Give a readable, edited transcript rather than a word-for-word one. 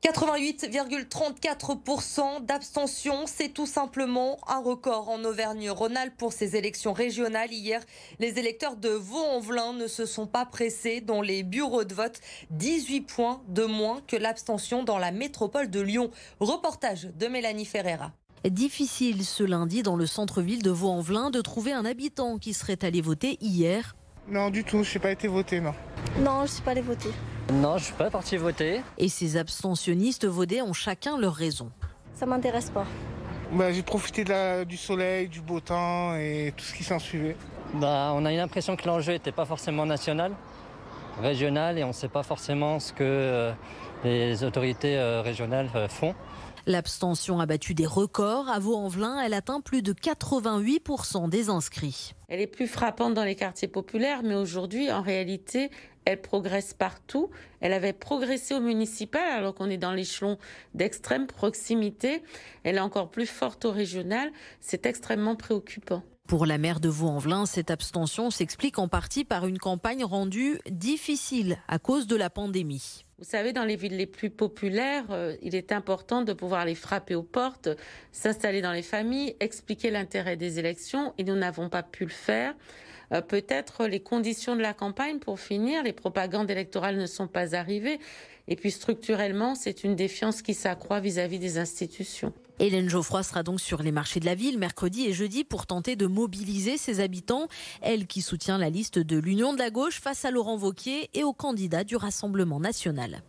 88,34% d'abstention, c'est tout simplement un record en Auvergne-Rhône-Alpes pour ces élections régionales. Hier, les électeurs de Vaux-en-Velin ne se sont pas pressés dans les bureaux de vote. 18 points de moins que l'abstention dans la métropole de Lyon. Reportage de Mélanie Ferreira. Difficile ce lundi dans le centre-ville de Vaux-en-Velin de trouver un habitant qui serait allé voter hier. Non, du tout, je n'ai pas été voté, non. Non, je ne suis pas allée voter. Non, je ne suis pas parti voter. Et ces abstentionnistes vaudés ont chacun leur raison. Ça m'intéresse pas. J'ai profité du soleil, du beau temps et tout ce qui s'en suivait. On a eu l'impression que l'enjeu n'était pas forcément national, régional, et on ne sait pas forcément ce que les autorités régionales font. L'abstention a battu des records. À Vaux-en-Velin, elle atteint plus de 88% des inscrits. Elle est plus frappante dans les quartiers populaires, mais aujourd'hui, en réalité, elle progresse partout. Elle avait progressé au municipal, alors qu'on est dans l'échelon d'extrême proximité. Elle est encore plus forte au régional. C'est extrêmement préoccupant. Pour la maire de Vaux-en-Velin, cette abstention s'explique en partie par une campagne rendue difficile à cause de la pandémie. Vous savez, dans les villes les plus populaires, il est important de pouvoir les frapper aux portes, s'installer dans les familles, expliquer l'intérêt des élections, et nous n'avons pas pu le faire. Peut-être les conditions de la campagne, pour finir, les propagandes électorales ne sont pas arrivées. Et puis structurellement, c'est une défiance qui s'accroît vis-à-vis des institutions. Hélène Geoffroy sera donc sur les marchés de la ville mercredi et jeudi pour tenter de mobiliser ses habitants. Elle qui soutient la liste de l'Union de la gauche face à Laurent Wauquiez et aux candidats du Rassemblement national.